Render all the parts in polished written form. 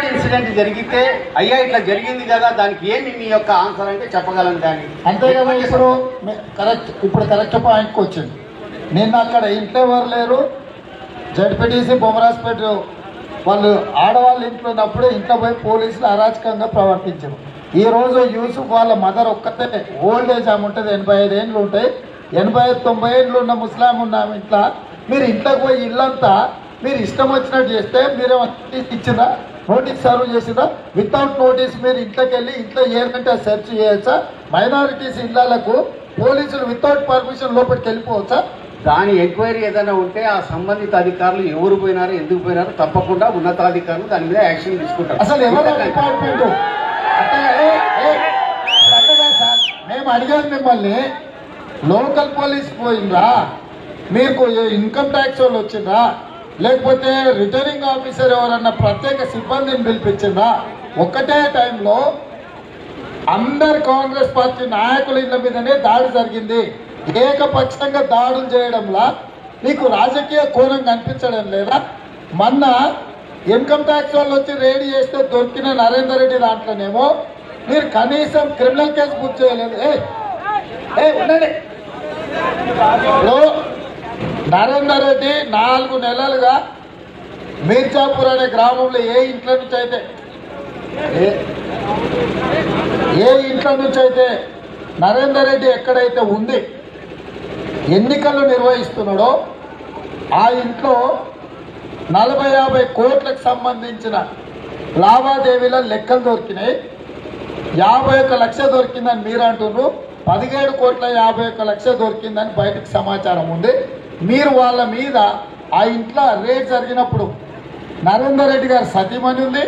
Incident జరిగితే అయ్యా ఇట్లా జరిగింది కదా దానికి ఏమి మీ యొక్క ఆన్సర్ అంటే చెప్పగలను దాన్ని అంతే కదా. ఇప్పుడు కరెక్ట్ పాయింట్కి వచ్చింది. నిన్న అక్కడ ఇంట్లో ఎవరు లేరు, జడ్పీటీసీ బొమ్మరాజ్పేట వాళ్ళు ఆడవాళ్ళ ఇంట్లో ఉన్నప్పుడు ఇంట్లో పోయి పోలీసులు అరాచకంగా ప్రవర్తించారు. ఈరోజు యూసుఫ్ వాళ్ళ మదర్ ఒక్కతే ఓల్డ్ ఏజ్ ఆమె ఉంటుంది, 85 ఏళ్ళు ఉంటాయి. 85-90 ఏళ్ళు ఉన్న ముస్లాం ఉన్న ఇంట్లో మీరు ఇంట్లోకి పోయి ఇల్లంతా మీరు ఇష్టం వచ్చినట్టు చేస్తే మీరేమో ఇచ్చిందా, నోటీస్ సర్వ్ చేసిందా? వితౌట్ నోటీస్ మీరు ఇంట్లోకి వెళ్ళి ఇంట్లో ఏదంటే సెర్చ్ చేయొచ్చా? మైనారిటీస్ ఇళ్లకు పోలీసులు వితౌట్ పర్మిషన్ లోపలికి వెళ్ళిపోవచ్చా? దాని ఎంక్వైరీ ఏదైనా ఉంటే ఆ సంబంధిత అధికారులు ఎవరు పోయినారు, ఎందుకు పోయినారు, తప్పకుండా ఉన్నతాధికారులు దాని మీద యాక్షన్ తీసుకుంటారు. అసలు ఎవరు డిపార్ట్మెంట్ సార్? మేము అడిగాము మిమ్మల్ని, లోకల్ పోలీస్ పోయిందా, మీకు ఇన్కమ్ ట్యాక్స్ వాళ్ళు వచ్చిందా, లేకపోతే రిటర్నింగ్ ఆఫీసర్ ఎవరన్నా ప్రత్యేక సిబ్బందిని పిలిపించిందా? ఒక్కటే టైంలో అందరు కాంగ్రెస్ పార్టీ నాయకుల ఇళ్ల మీదనే దాడి జరిగింది. ఏకపక్షంగా దాడులు చేయడంలా మీకు రాజకీయ కోణం కనిపించడం లేదా? మొన్న ఇన్కమ్ ట్యాక్స్ వాళ్ళు వచ్చి రేడీ చేస్తే దొరికిన నరేందర్ రెడ్డి దాంట్లోనేమో మీరు కనీసం క్రిమినల్ కేసు బుక్ చేయలేదు. ఉండండి, ఇప్పుడు నరేందర్ రెడ్డి 4 నెలలుగా మీర్జాపూర్ అనే గ్రామంలో ఏ ఇంట్లో నుంచి అయితే నరేందర్ రెడ్డి ఎక్కడైతే ఉంది ఎన్నికలు నిర్వహిస్తున్నాడో ఆ ఇంట్లో 40-50 కోట్లకు సంబంధించిన లావాదేవీల లెక్కలు దొరికినాయి. 51 లక్ష దొరికిందని మీరు అంటున్నారు, 17,51,00,000 దొరికిందని బయటకు సమాచారం ఉంది. మీరు వాళ్ళ మీద ఆ ఇంట్లో రేట్ జరిగినప్పుడు నరేందర్ రెడ్డి గారు సతీమణి ఉంది,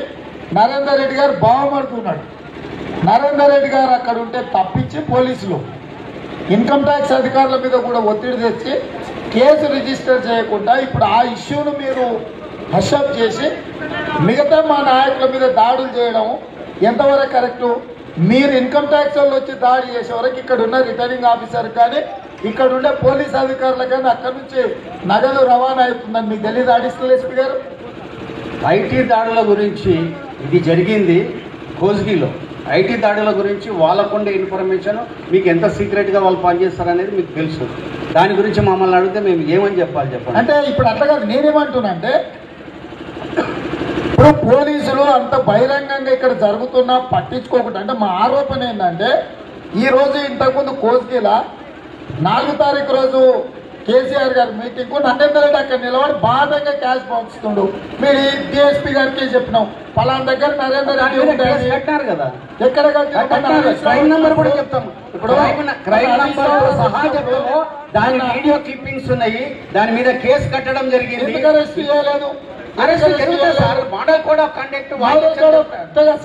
నరేందర్ రెడ్డి గారు బావమడుతున్నాడు. నరేందర్ రెడ్డి గారు అక్కడ ఉంటే తప్పించి పోలీసులు ఇన్కమ్ ట్యాక్స్ అధికారుల మీద కూడా ఒత్తిడి తెచ్చి కేసు రిజిస్టర్ చేయకుండా ఇప్పుడు ఆ ఇష్యూను మీరు హషప్ చేసి మిగతా మా నాయకుల మీద దాడులు చేయడం ఎంతవరకు కరెక్టు? మీరు ఇన్కమ్ ట్యాక్స్ వాళ్ళు వచ్చి దాడి చేసే వరకు ఇక్కడ ఉన్న రిటర్నింగ్ ఆఫీసర్ కానీ ఇక్కడ ఉండే పోలీస్ అధికారులు కానీ అక్కడి నుంచి నగదు రవాణా అవుతుందని మీకు తెలియదు అడిషనల్ ఎస్పీ గారు? ఐటీ దాడుల గురించి ఇది జరిగింది కోస్గిలో. ఐటీ దాడుల గురించి వాళ్ళకుండే ఇన్ఫర్మేషన్ మీకు ఎంత సీక్రెట్గా వాళ్ళు పనిచేస్తారనేది మీకు తెలుసు. దాని గురించి మమ్మల్ని అడిగితే మేము ఏమని చెప్పాలి చెప్పండి? అంటే ఇప్పుడు అట్లా కాదు, నేనేమంటున్నా అంటే ఇప్పుడు పోలీసులు అంత బహిరంగంగా ఇక్కడ జరుగుతున్నా పట్టించుకోకుండా, అంటే మా ఆరోపణ ఏంటంటే ఈరోజు ఇంతకుముందు కోస్గిలా 4వ తారీఖు రోజు కేసీఆర్ గారి మీటింగ్ కు నరేందర్ రెడ్డి అక్కడ నిలబడి బాధంగా క్యాష్ పంచుతుండు. మీరు డిఎస్పీ గారికి చెప్పినాం పలానా దగ్గర నరేందర్ రెడ్డి కట్టారు కదా, ఎక్కడ క్రైమ్ నెంబర్ కూడా చెప్తాము. ఇప్పుడు క్రైమ్ నెంబర్ సహా చెప్తాము, దాని వీడియో క్లిప్పింగ్స్ ఉన్నాయి, దాని మీద కేసు కట్టడం జరిగింది. అరెస్ట్ చేయలేదు, model code of conduct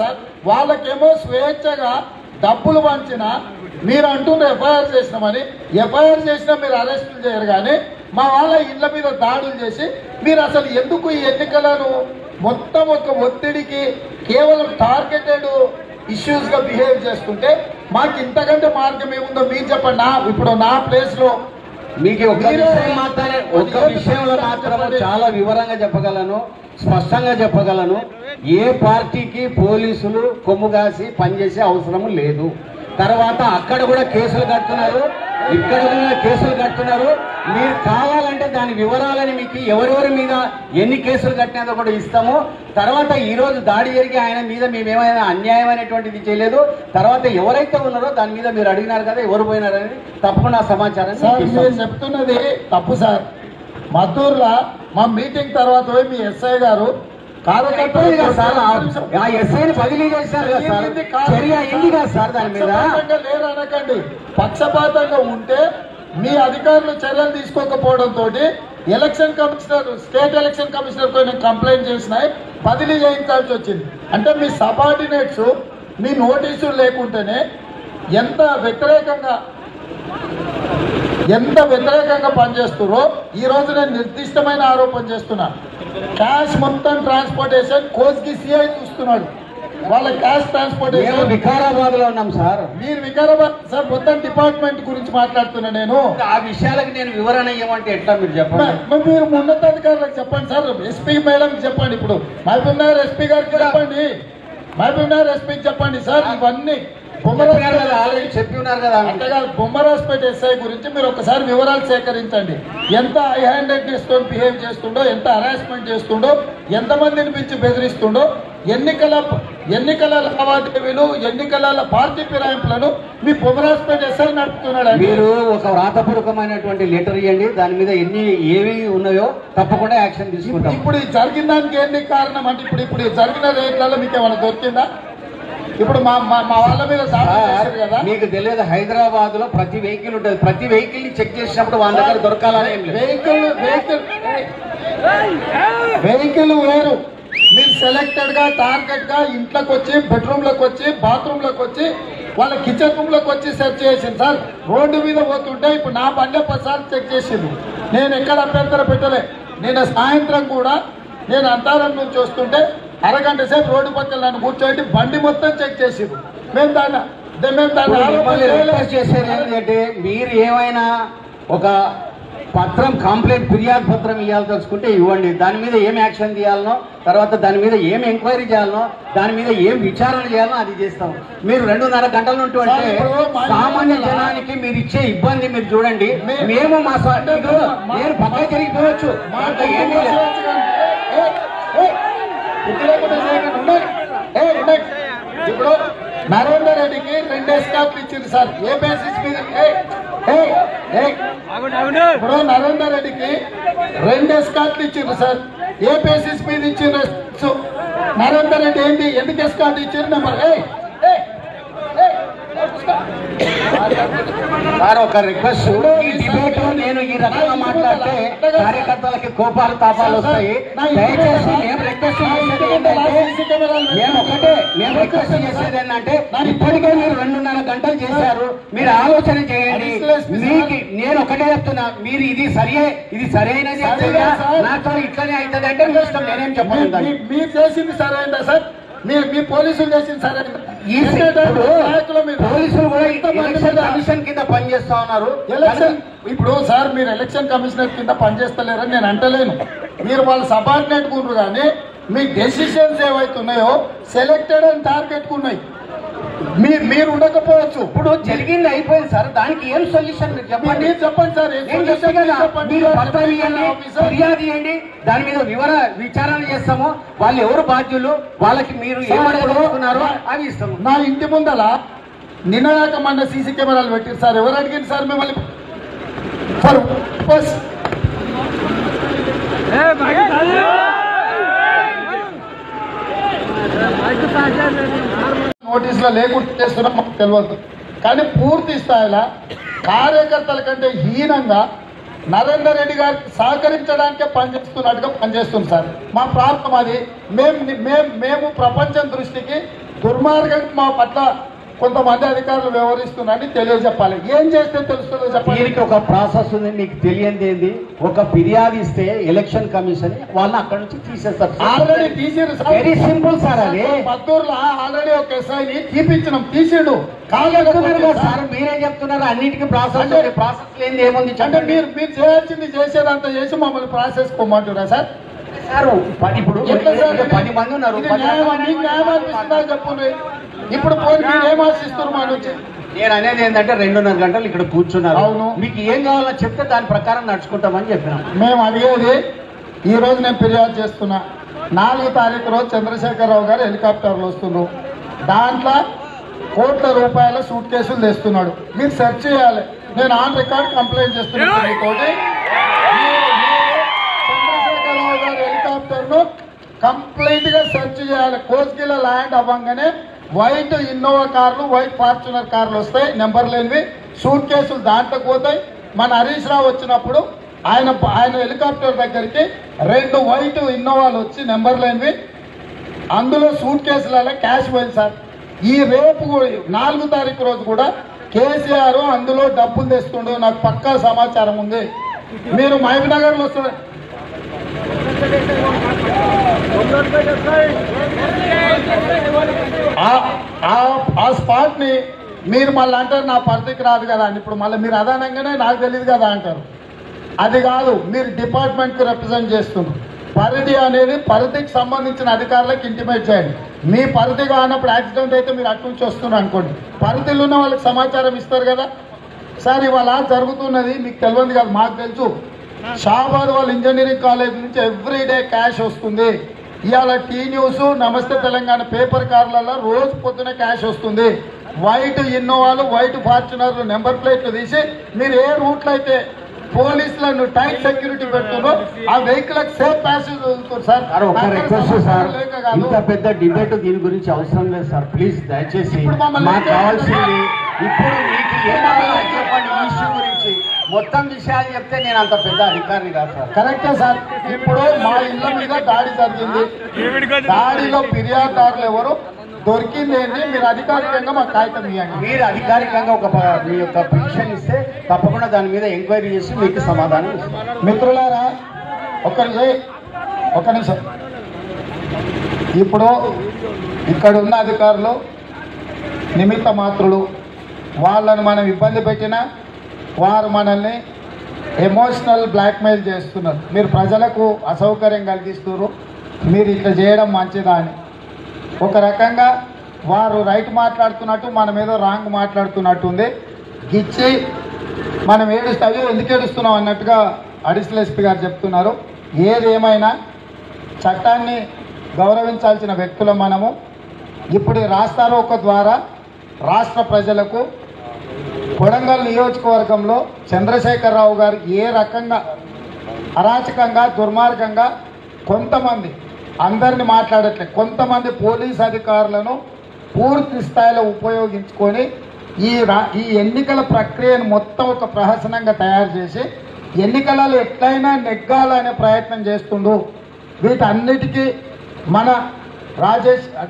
sir. వాళ్ళకేమో స్వేచ్ఛగా డబ్బులు పంచిన మీరు అంటున్నారు ఎఫ్ఐఆర్ చేసినామని. ఎఫ్ఐఆర్ చేసినా మీరు అరెస్టులు చేయరు, కానీ మా వాళ్ళ ఇళ్ల మీద దాడులు చేసి మీరు అసలు ఎందుకు ఈ ఎన్నికలను మొత్తం ఒక ఒత్తిడికి కేవలం టార్గెటెడ్ ఇష్యూస్ గా బిహేవ్ చేస్తుంటే మాకు ఇంతకంటే మార్గం ఏముందో మీరు చెప్పండి. ఇప్పుడు నా ప్లేస్ లో మీకు ఒక విషయంలో మాత్రమే చాలా వివరంగా చెప్పగలను, స్పష్టంగా చెప్పగలను. ఏ పార్టీకి పోలీసులు కొమ్ము కాసి పనిచేసే అవసరం లేదు. తర్వాత అక్కడ కూడా కేసులు కడుతున్నారు, ఇక్కడ కూడా కేసులు కడుతున్నారు. మీరు కావాలంటే దాని వివరాలని మీకు ఎవరెవరి మీద ఎన్ని కేసులు కట్టినాదో కూడా ఇస్తాము. తర్వాత ఈ రోజు దాడి జరిగి ఆయన మీద మేమేమైనా అన్యాయం అనేటువంటిది చేయలేదు. తర్వాత ఎవరైతే ఉన్నారో దాని మీద మీరు అడిగినారు కదా ఎవరు పోయినారనేది తప్పకుండా సమాచారం చెప్తున్నది తప్పు సార్. మద్దూరులో మా మీటింగ్ తర్వాత పోయి మీ ఎస్ఐ గారు బదిలీ చేశారు కదా సార్, చర్య అయింది కదా సార్ దాని మీద. లేరు అనకండి, పక్షపాతంగా ఉంటే మీ అధికారులు చర్యలు తీసుకోకపోవడంతో election commissioner, state election commissioner తో కంప్లైంట్ చేసినాయి, బదిలీ చేయించాల్సి వచ్చింది. అంటే మీ సబార్డినేట్స్ మీ నోటీసులు లేకుంటేనే ఎంత వ్యతిరేకంగా పనిచేస్తున్నారో ఈ రోజు నేను నిర్దిష్టమైన ఆరోపణ చేస్తున్నా. క్యాష్ మొత్తం ట్రాన్స్పోర్టేషన్ కోస్గి సిఐ చూస్తున్నాడు. వాళ్ళ క్యాష్ ట్రాన్స్పోర్టేషన్. వికారాబాద్ లో ఉన్నాం సార్. మీరు వికారాబాద్ సార్ మొత్తం డిపార్ట్మెంట్ గురించి మాట్లాడుతున్నా నేను. ఆ విషయాలకు నేను వివరణ ఇవ్వమంటే ఎట్లా మీరు చెప్పండి. మీరు ఉన్నతాధికారులకు చెప్పండి సార్, ఎస్పీ మేడం చెప్పండి. ఇప్పుడు మహబూబ్ నగర్ ఎస్పీ గారికి చెప్పండి, మహబూబ్ నగర్ ఎస్పీకి చెప్పండి సార్. ఇవన్నీ ఆల్రెడీ చెప్పి ఉన్నారు కదా. అంతేకాదు బొమ్మరాజ్పేట ఎస్ఐ గురించి మీరు ఒకసారి వివరాలు సేకరించండి. ఎంత హై హ్యాండెడ్నెస్ తో బిహేవ్ చేస్తుండో, ఎంత హరాస్మెంట్ చేస్తుండో, ఎంతమందిని పిలిచి బెదిరిస్తుండో, ఎన్నికల లావాదేవీలు, ఎన్నికల పార్టీ ఫిరాయింపులను మీ బొమ్మరాజ్పేట ఎస్ఐ నడుపుతున్నాడు. మీరు ఒక వ్రాతపూర్వకమైనటువంటి లెటర్ ఇవ్వండి, దాని మీద ఏవి ఉన్నాయో తప్పకుండా యాక్షన్ తీసుకుంటాం. ఇప్పుడు జరిగిన దానికి ఏంటి కారణం అంటే ఇప్పుడు జరిగిన రేట్లలో మీకు ఏమైనా దొరికిందా? ఇప్పుడు మా వాళ్ళ మీద కదా. మీకు తెలియదు, హైదరాబాద్ లో ప్రతి వెహికల్ ఉంటుంది. ప్రతి వెహికల్ ని చెక్ చేసినప్పుడు వాళ్ళ దగ్గర దొరకాలని వెహికల్ వేరు. మీరు సెలెక్టెడ్ గా టార్గెట్ గా ఇంట్లోకి వచ్చి, బెడ్రూమ్ లోకి వచ్చి, బాత్రూమ్ లోకి వచ్చి, వాళ్ళ కిచెన్ రూమ్ లోకి వచ్చి సెర్చ్ చేసింది సార్. రోడ్డు మీద పోతుంటే ఇప్పుడు నా బండి 10 సార్లు చెక్ చేసింది. నేను ఎక్కడ అభ్యంతరం పెట్టలే. నేను సాయంత్రం కూడా నేను అంతారం నుంచి వస్తుంటే అరగంట సేపు రోడ్డు పక్కన నన్ను కూర్చోబెట్టి బండి మొత్తం చెక్ చేసింది. మేము దాన్ని చేసేది ఏంటంటే, మీరు ఏమైనా ఒక పత్రం, కంప్లైంట్, ఫిర్యాదు పత్రం ఇవ్వాలి తెలుసుకుంటే ఇవ్వండి. దాని మీద ఏం యాక్షన్ చేయాలనో, తర్వాత దాని మీద ఏం ఎంక్వైరీ చేయాలనో, దాని మీద ఏం విచారణ చేయాలనో అది చేస్తాం. మీరు 2.5 గంటల నుండి అంటే సామాన్య జనానికి మీరు ఇచ్చే ఇబ్బంది మీరు చూడండి. మేము మా నేను పక్కన తిరిగిపోవచ్చు. ఇప్పుడు నరేందర్ రెడ్డికి 2 ఎస్కార్ట్లు ఇచ్చింది సార్. ఏ బేసిస్ మీద? ఇప్పుడు నరేందర్ రెడ్డికి 2 ఎస్కార్ట్లు ఇచ్చిండ్రు సార్. ఏ బేసిస్ మీద ఇచ్చిండ్రు? నరేందర్ రెడ్డి ఏంటి, ఎందుకు ఎస్కార్ట్ ఇచ్చిండ్రు? నెంబర్ సార్ ఒక రిక్వెస్ట్, ఈ డిబేట్ నేను ఈ రకంగా మాట్లాడితే కార్యకర్తలకి కోపాలు తాపాలు వస్తాయి. దయచేసి మేము రిక్వెస్ట్ చేసేది ఏంటంటే ఇప్పటికే మీరు 2.5 గంటలు చేశారు. మీరు ఆలోచన చేయండి. మీకు నేను ఒకటే చెప్తున్నా, మీరు ఇది సరైనది నాతో ఇట్లనే అవుతుంది అంటే మీ ఇష్టం, నేనేం చెప్పను. మీరు చేసింది సరైనదా సార్? మీ పోలీసులు చేసిన సరే, పోలీసులు కూడా ఎలక్షన్ కమిషన్ కింద పనిచేస్తా ఉన్నారు. ఇప్పుడు సార్ మీరు ఎలక్షన్ కమిషనర్ కింద పనిచేస్తలేరని నేను అంటలేను. మీరు వాళ్ళు సబార్డినేట్ కున్నారు, కానీ మీ డెసిషన్స్ ఏవైతున్నాయో సెలెక్టెడ్ అని టార్గెట్ ఉన్నాయి. మీరు ఉండకపోవచ్చు. ఇప్పుడు జరిగింది అయిపోయింది సార్, దానికి ఏం సొల్యూషన్ చెప్పండి. చెప్పండి సార్. ఫిర్యాదు ఇవ్వండి, దాని మీద విచారణ చేస్తాము. వాళ్ళు ఎవరు బాధ్యులు, వాళ్ళకి మీరు ఏమనుకున్నారో అవి ఇస్తాము. నా ఇంటి ముందల నిన్నదాకా మన సీసీ కెమెరాలు పెట్టారు సార్. ఎవరు అడిగింది సార్ మిమ్మల్ని? నోటీసులో లేకుండా చేస్తున్నాం మాకు తెలియదు, కానీ పూర్తి స్థాయిలో కార్యకర్తల కంటే హీనంగా నరేందర్ రెడ్డి గారికి సహకరించడానికే పనిచేస్తున్నట్టుగా పనిచేస్తుంది సార్. మా ప్రాంతం అది. మేము ప్రపంచం దృష్టికి దుర్మార్గం మా పట్ల కొంతమంది అధికారులు వ్యవహరిస్తున్నారని తెలియజెప్పాలి. ఏం చేస్తే తెలుస్తుందో చెప్పాలి. దీనికి ఒక ప్రాసెస్ ఉంది, మీకు తెలియంది ఏంది? ఒక ఫిర్యాదు ఇస్తే ఎలక్షన్ కమిషన్ వాళ్ళని అక్కడ నుంచి తీసేస్తారు. ఆల్రెడీ తీసారు సార్. Very simple sir. అది పత్తూరులో ఆల్రెడీ ఒక ఎస్ఐని తీపించినాం, తీసాడు. సార్ మీరే చెప్తున్నారు అన్నిటికీ ప్రాసెస్ లేని ఏముంది? అంటే మీరు చేయాల్సింది చేసేదంతా చేసి మమ్మల్ని ప్రాసెస్ పొమ్మంటున్నా సార్. ఇప్పుడు 10 మంది ఉన్నారు. చెప్పండి. ఇప్పుడు మీరు ఏం ఆశిస్తారు మా నుంచి? నేను అనేది ఏంటంటే 2.5 గంటలు ఇక్కడ కూర్చున్నారు. అవును, మీకు ఏం కావాలో చెప్తే దాని ప్రకారం నడుచుకుంటామని చెప్పినాం. మేము అడిగేది, ఈ రోజు నేను ఫిర్యాదు చేస్తున్నా, 4వ తారీఖు రోజు చంద్రశేఖరరావు గారు హెలికాప్టర్లు వస్తున్నారు. దాంట్లో కోట్ల రూపాయల సూట్ కేసులు తెస్తున్నాడు. మీరు సెర్చ్ చేయాలి. నేను ఆన్ రికార్డ్ కంప్లైంట్ చేస్తున్నాను. చంద్రశేఖరరావు గారి హెలికాప్టర్ ను కంప్లీట్ గా సెర్చ్ చేయాలి. కోస్గిల ల్యాండ్ అవ్వగానే వైట్ ఇన్నోవా కార్లు, వైట్ ఫార్చునర్ కార్లు వస్తాయి, నెంబర్ లేనివి. సూట్ కేసులు దాంట్లో పోతాయి. మన హరీష్ రావు వచ్చినప్పుడు ఆయన హెలికాప్టర్ దగ్గరికి 2 వైట్ ఇన్నోవాలు వచ్చి నెంబర్ లేనివి, అందులో సూట్ కేసులలో క్యాష్ పోయింది సార్. ఈ రేపు 4వ తారీఖు రోజు కూడా కేసీఆర్ అందులో డబ్బులు తెస్తుండే, నాకు పక్కా సమాచారం ఉంది. మీరు మహబూబ్ నగర్లో వస్తున్నారు. ఆ స్పాట్ ని మీరు మళ్ళీ అంటారు నా పరిధికి రాదు కదా అని. ఇప్పుడు మళ్ళీ మీరు అదనంగానే నాకు తెలియదు కదా అంటారు. అది కాదు, మీరు డిపార్ట్మెంట్కి రిప్రజెంట్ చేస్తున్నారు. పరిధి అనేది పరిధికి సంబంధించిన అధికారులకు ఇంటిమేట్ చేయండి. మీ పరిధి కానప్పుడు యాక్సిడెంట్ అయితే మీరు అటు నుంచి వస్తున్నారు అనుకోండి, పరిధిలో ఉన్న వాళ్ళకి సమాచారం ఇస్తారు కదా. సార్ ఇవాళ జరుగుతున్నది మీకు తెలియదు కదా, మాకు తెలుసు. షాబాద్ వాళ్ళ ఇంజనీరింగ్ కాలేజ్ నుంచి ఎవ్రీడే క్యాష్ వస్తుంది. ఇవాళ టీ న్యూస్, నమస్తే తెలంగాణ పేపర్ కార్లలో రోజు పొద్దున క్యాష్ వస్తుంది. వైట్ ఇన్నోవాలు, వైట్ ఫార్చునర్లు నెంబర్ ప్లేట్లు తీసి మీరు ఏ రూట్లో అయితే పోలీసులను టైట్ సెక్యూరిటీ పెడుతున్నారు ఆ వెహికల్ సేఫ్ ప్యాసేజ్ వదులుతారు సార్. ఒక రిక్వెస్ట్ సార్, ఇంత పెద్ద డిబేట్ దీని గురించి అవసరం లేదు సార్. ప్లీజ్ దయచేసి మాకు కావాల్సింది ఇప్పుడు మీకు ఏమన్నా చెప్పండి ఈ ఇష్యూ గురించి. మొత్తం విషయాలు చెప్తే నేను అంత పెద్ద అధికారిని కాదు సార్. కరెక్టే సార్. ఇప్పుడు మా ఇళ్ళ మీద దాడి జరిగింది. దాడిలో ఫిర్యాదుదారులు ఎవరు దొరికింది ఏంటి, మీరు అధికారికంగా మాకు కాగితం ఇవ్వండి. మీరు అధికారికంగా మీ యొక్క పిటిషన్ ఇస్తే తప్పకుండా దాని మీద ఎంక్వైరీ చేసి మీకు సమాధానం ఇస్తాం. మిత్రులారా ఒక నిమిషం. ఇప్పుడు ఇక్కడ ఉన్న అధికారులు నిమిత్త మాత్రులు. వాళ్ళని మనం ఇబ్బంది పెట్టినా వారు మనల్ని ఎమోషనల్ బ్లాక్మెయిల్ చేస్తున్నారు. మీరు ప్రజలకు అసౌకర్యం కలిగిస్తున్నారు, మీరు ఇట్లా చేయడం మంచిదా అని. ఒక రకంగా వారు రైట్ మాట్లాడుతున్నట్టు మనం ఏదో రాంగ్ మాట్లాడుతున్నట్టు ఉంది. గిచ్చి మనం ఎందుకు ఏడుస్తున్నాం అన్నట్టుగా అడిషనల్ ఎస్పీ గారు చెప్తున్నారు. ఏదేమైనా చట్టాన్ని గౌరవించాల్సిన వ్యక్తులు మనము. ఇప్పుడు రాస్తారోకో ద్వారా రాష్ట్ర ప్రజలకు కొడంగల్ నియోజకవర్గంలో చంద్రశేఖరరావు గారు ఏ రకంగా అరాచకంగా దుర్మార్గంగా కొంతమంది, అందరిని మాట్లాడట్లే, కొంతమంది పోలీస్ అధికారులను పూర్తి స్థాయిలో ఉపయోగించుకొని ఈ ఎన్నికల ప్రక్రియను మొత్తం ఒక ప్రహసనంగా తయారు చేసి ఎన్నికలలో ఎట్లయినా నెగ్గాలనే ప్రయత్నం చేస్తుండు. వీటన్నిటికీ మన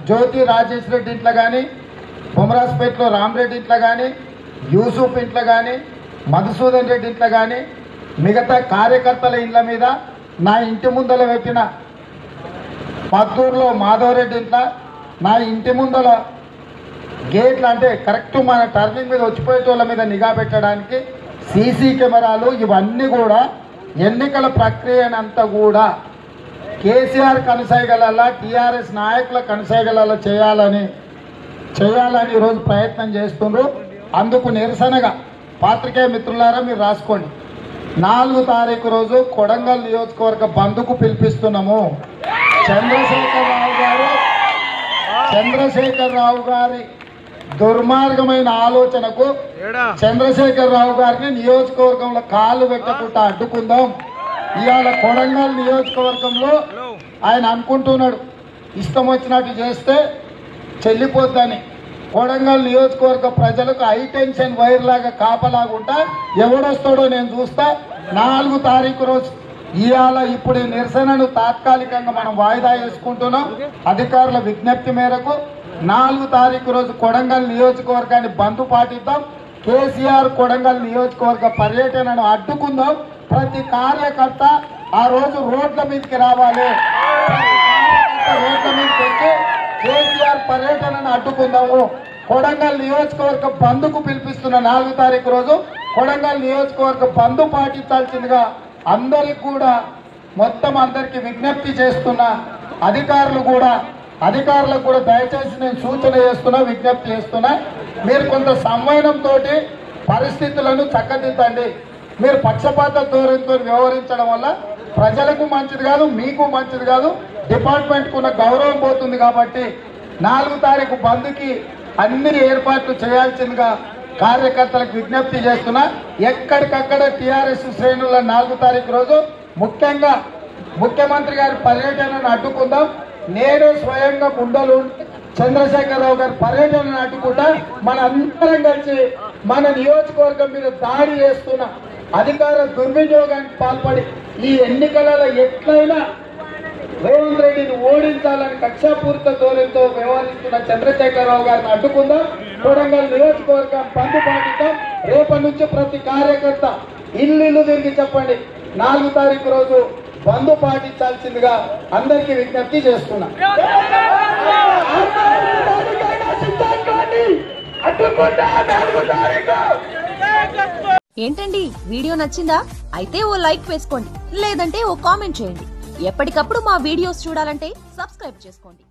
జ్యోతి రాజేష్ రెడ్డి ఇంట్లో కానీ, బొమరాజ్పేటలో రామరెడ్డి ఇంట్లో కానీ, యూసుఫ్ ఇంట్లో కానీ, మధుసూదన్ రెడ్డి ఇంట్లో కానీ, మిగతా కార్యకర్తల ఇండ్ల మీద, నా ఇంటి ముందర పెట్టిన పత్తూరులో మాధవరెడ్డి ఇంట్లో, నా ఇంటి ముందర గేట్లు అంటే కరెక్ట్ మన టర్నింగ్ మీద వచ్చిపోయేటోళ్ళ మీద నిఘా పెట్టడానికి సీసీ కెమెరాలు, ఇవన్నీ కూడా ఎన్నికల ప్రక్రియనంతా కూడా కేసీఆర్ కనసాగలలో, టీఆర్ఎస్ నాయకుల కనసాగలలో చేయాలని ఈరోజు ప్రయత్నం చేస్తున్నారు. అందుకు నిరసనగా పాత్రికేయ మిత్రులారా మీరు రాసుకోండి, 4 తారీఖు రోజు కొడంగల్ నియోజకవర్గ బంద్కు పిలిపిస్తున్నాము. చంద్రశేఖరరావు గారి దుర్మార్గమైన ఆలోచనకు చంద్రశేఖరరావు గారిని నియోజకవర్గంలో కాళ్ళు పెట్టకుండా అడ్డుకుందాం. ఇవాళ కొడంగల్ నియోజకవర్గంలో ఆయన అనుకుంటున్నాడు ఇష్టం వచ్చినట్టు చేస్తే చెల్లిపోద్దని. కొడంగల్ నియోజకవర్గ ప్రజలకు హై టెన్షన్ వైర్ లాగా కాపలాగుంటా ఎవడొస్తాడో నేను చూస్తా. 4 తారీఖు రోజు ఇవాళ ఇప్పుడు ఈ నిరసనను తాత్కాలికంగా మనం వాయిదా వేసుకుంటున్నాం. అధికారుల విజ్ఞప్తి మేరకు 4 తారీఖు రోజు కొడంగల్ నియోజకవర్గాన్ని బంద్ పాటిద్దాం. కేసీఆర్ కొడంగల్ నియోజకవర్గ పర్యటనను అడ్డుకుందాం. ప్రతి కార్యకర్త ఆ రోజు రోడ్ల మీదకి రావాలి. రోడ్ల మీదకి వచ్చి కేసీఆర్ పర్యటనను అడ్డుకుందాము. కొడంగల్ నియోజకవర్గ బంద్కు పిలిపిస్తున్న 4 తారీఖు రోజు కొడంగల్ నియోజకవర్గ బంద్ పాటించాల్సిందిగా అందరికి కూడా అందరికి విజ్ఞప్తి చేస్తున్నా. అధికారులకు కూడా దయచేసి నేను సూచన చేస్తున్నా, విజ్ఞప్తి చేస్తున్నా. మీరు కొంత సంవయనంతో పరిస్థితులను చక్కదిద్దండి. మీరు పక్షపాత ధోరణితో వ్యవహరించడం వల్ల ప్రజలకు మంచిది కాదు, మీకు మంచిది కాదు, డిపార్ట్మెంట్కు ఉన్న గౌరవం పోతుంది. కాబట్టి 4 తారీఖు బంద్కి అన్ని ఏర్పాట్లు చేయాల్సిందిగా కార్యకర్తలకు విజ్ఞప్తి చేస్తున్నా. ఎక్కడికక్కడ టీఆర్ఎస్ శ్రేణుల 4 తారీఖు రోజు ముఖ్యంగా ముఖ్యమంత్రి గారి పర్యటనను అడ్డుకుందాం. నేను స్వయంగా గుండెలు చంద్రశేఖరరావు గారి పర్యటనను అడ్డుకుంటా. మన అందరం కలిసి మన నియోజకవర్గం మీద దాడి చేస్తున్న అధికార దుర్వినియోగానికి పాల్పడి ఈ ఎన్నికలలో ఎట్లయినా రేవంత్ రెడ్డిని ఓడించాలని కక్షాపూరిత ధోరణితో వ్యవహరిస్తున్న చంద్రశేఖరరావు గారిని అడ్డుకుందాం. కొడంగల్ నియోజకవర్గం బంద్ పాటిద్దాం. రేపటి నుంచి ప్రతి కార్యకర్త ఇల్లు తిరిగి చెప్పండి 4 తారీఖు రోజు బంధు పాటించాల్సిందిగా అందరికీ విజ్ఞప్తి చేస్తున్నా. ఏంటండి వీడియో నచ్చిందా? అయితే ఓ లైక్ వేసుకోండి, లేదంటే ఓ కామెంట్ చేయండి. ఎప్పటికప్పుడు మా వీడియోస్ చూడాలంటే సబ్స్క్రైబ్ చేసుకోండి.